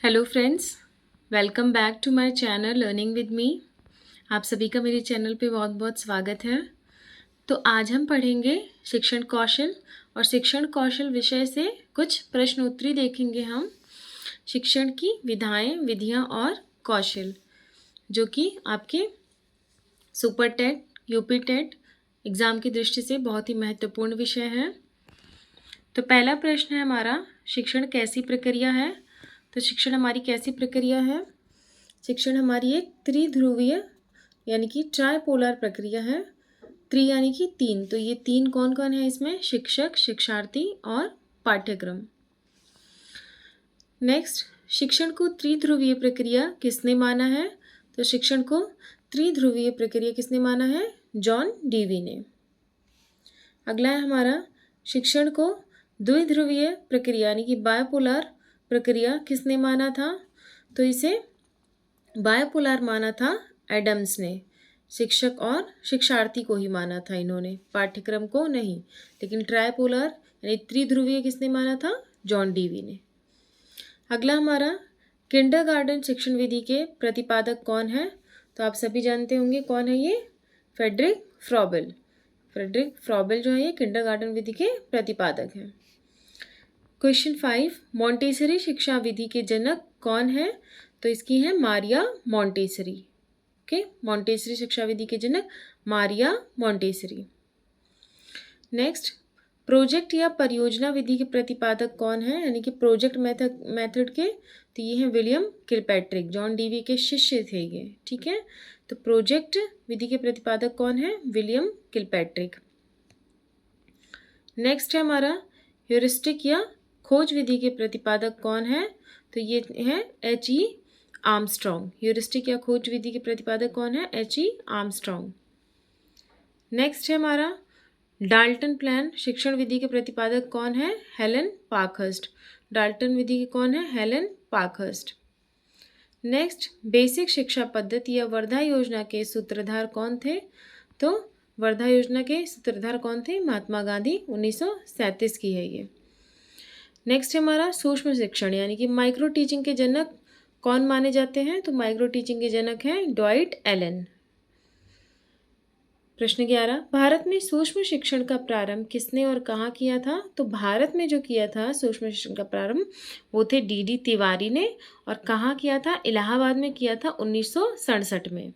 Hello friends, welcome back to my channel learning with me. आप सभी का मेरे चैनल पे बहुत बहुत स्वागत है। तो आज हम पढ़ेंगे शिक्षण कौशल और शिक्षण कौशल विषय से कुछ प्रश्नोत्तरी देखेंगे हम। शिक्षण की विधाएं, विधियां और कौशल, जो कि आपके super TET, UP TET exam की दृष्टि से बहुत ही महत्वपूर्ण विषय है। तो पहला प्रश्न है हमारा, शिक्षण कैसी प्रक्रिया है। तो शिक्षण हमारी कैसी प्रक्रिया है? शिक्षण हमारी एक त्रिध्रुवीय यानी कि ट्राइपोलर प्रक्रिया है। त्रि यानी कि तीन, तो ये तीन कौन कौन है इसमें? शिक्षक, शिक्षार्थी और पाठ्यक्रम। नेक्स्ट, शिक्षण को त्रिध्रुवीय प्रक्रिया किसने माना है? तो शिक्षण को त्रिध्रुवीय प्रक्रिया किसने माना है? जॉन डीवी ने। अगला है हमारा, शिक्षण को द्विध्रुवीय प्रक्रिया यानी कि बायपोलर प्रक्रिया किसने माना था? तो इसे बायपोलर माना था एडम्स ने। शिक्षक और शिक्षार्थी को ही माना था इन्होंने, पाठ्यक्रम को नहीं। लेकिन ट्राइपोलर यानी त्रिध्रुवीय किसने माना था? जॉन डीवी ने। अगला हमारा, किंडरगार्टन शिक्षण विधि के प्रतिपादक कौन है? तो आप सभी जानते होंगे कौन है ये? Frederick Froebel. फ्रेडरिक फ्रॉबेल जो है ये किंडरगार्टन विधि के प्रतिपादक हैं। क्वेश्चन 5, मॉन्टेसरी शिक्षा विधि के जनक कौन है? तो इसकी है मारिया मॉन्टेसरी। ओके, मॉन्टेसरी शिक्षा विधि के जनक मारिया मॉन्टेसरी। नेक्स्ट, प्रोजेक्ट या परियोजना विधि के प्रतिपादक कौन है? यानी कि प्रोजेक्ट मेथड के, तो ये हैं विलियम किलपैट्रिक। जॉन डीवी के शिष्य थे ये, ठीक है। तो प्रोजेक्ट विधि के प्रतिपादक कौन है? William Kilpatrick. नेक्स्ट है हमारा, ह्यूरिस्टिक या खोज विधि के प्रतिपादक कौन है? तो ये है H.E. आर्मस्ट्रॉन्ग। ह्यूरिस्टिक या खोज विधि के प्रतिपादक कौन है? H.E. आर्मस्ट्रॉन्ग। नेक्स्ट है हमारा, डाल्टन प्लान शिक्षण विधि के प्रतिपादक कौन है? Helen Parkhurst. डाल्टन विधि के कौन है? Helen Parkhurst. नेक्स्ट, बेसिक शिक्षा पद्धति या वर्धा योजना के सूत्रधार कौन थे? तो वर्धा योजना के सूत्रधार कौन थे? महात्मा गांधी। 1937 की है ये। नेक्स्ट है हमारा, सूक्ष्म शिक्षण यानी कि माइक्रो टीचिंग के जनक कौन माने जाते हैं? तो माइक्रो टीचिंग के जनक हैं ड्वाइट एलन। प्रश्न 11, भारत में सूक्ष्म शिक्षण का प्रारंभ किसने और कहाँ किया था? तो भारत में जो किया था सूक्ष्म शिक्षण का प्रारंभ वो थे D.D. तिवारी ने। और कहाँ किया था? इलाहाबाद में किया था 1967 में।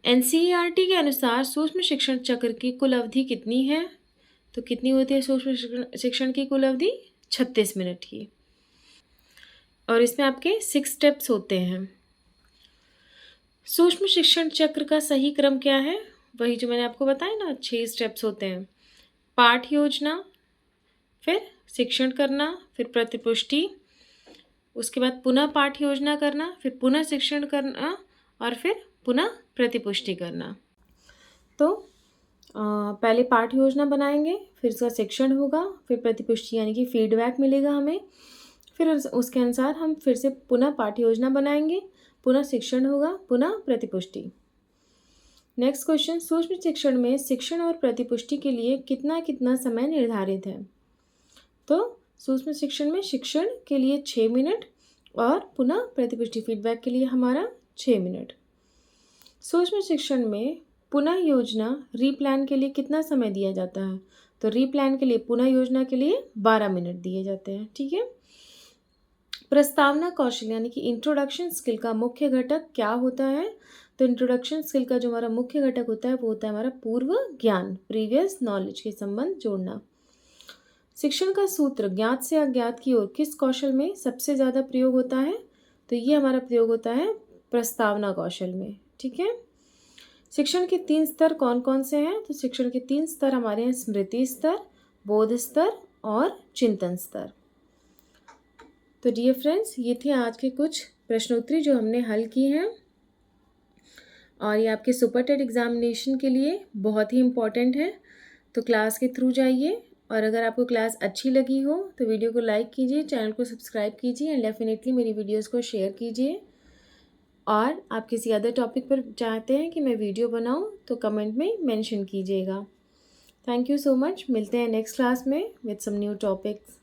NCERT के अनुसार सूक्ष्म शिक्षण चक्र की कुल अवधि कितनी है? तो कितनी होती है सूक्ष्म शिक्षण की कुल अवधि? 36 मिनट की। और इसमें आपके 6 स्टेप्स होते हैं। सूक्ष्म शिक्षण चक्र का सही क्रम क्या है? वही जो मैंने आपको बताया ना, 6 स्टेप्स होते हैं। पाठ योजना, फिर शिक्षण करना, फिर प्रतिपुष्टि, उसके बाद पुनः पाठ योजना करना, फिर पुनः शिक्षण करना और फिर पुनः प्रतिपुष्टि करना। तो पहले पाठ योजना बनाएंगे, फिर उसका शिक्षण होगा, फिर प्रतिपुष्टि यानी कि फीडबैक मिलेगा हमें, फिर उसके अनुसार हम फिर से पुनः पाठ्य योजना बनाएंगे, पुनः शिक्षण होगा, पुनः प्रतिपुष्टि। नेक्स्ट क्वेश्चन, सूक्ष्म शिक्षण में शिक्षण और प्रतिपुष्टि के लिए कितना कितना समय निर्धारित है? तो सूक्ष्म शिक्षण में शिक्षण के लिए 6 मिनट और पुनः प्रतिपुष्टि फीडबैक के लिए हमारा 6 मिनट। सूक्ष्म शिक्षण में पुनः योजना रीप्लान के लिए कितना समय दिया जाता है? तो रीप्लान के लिए, पुनः योजना के लिए 12 मिनट दिए जाते हैं, ठीक है। प्रस्तावना कौशल यानी कि इंट्रोडक्शन स्किल का मुख्य घटक क्या होता है? तो इंट्रोडक्शन स्किल का जो हमारा मुख्य घटक होता है वो होता है हमारा पूर्व ज्ञान, प्रीवियस नॉलेज के संबंध जोड़ना। शिक्षण का सूत्र ज्ञात से अज्ञात की ओर किस कौशल में सबसे ज़्यादा प्रयोग होता है? तो ये हमारा प्रयोग होता है प्रस्तावना कौशल में, ठीक है। शिक्षण के 3 स्तर कौन कौन से हैं? तो शिक्षण के 3 स्तर हमारे हैं स्मृति स्तर, बोध स्तर और चिंतन स्तर। तो डियर फ्रेंड्स, ये थे आज के कुछ प्रश्नोत्तरी जो हमने हल की हैं और ये आपके सुपर टेट एग्जामिनेशन के लिए बहुत ही इम्पॉर्टेंट है। तो क्लास के थ्रू जाइए और अगर आपको क्लास अच्छी लगी हो तो वीडियो को लाइक कीजिए, चैनल को सब्सक्राइब कीजिए एंड डेफिनेटली मेरी वीडियोस को शेयर कीजिए। और आप किसी अदर टॉपिक पर चाहते हैं कि मैं वीडियो बनाऊं तो कमेंट में मेंशन कीजिएगा। Thank you so much. मिलते हैं नेक्स्ट क्लास में विद सम न्यू टॉपिक्स।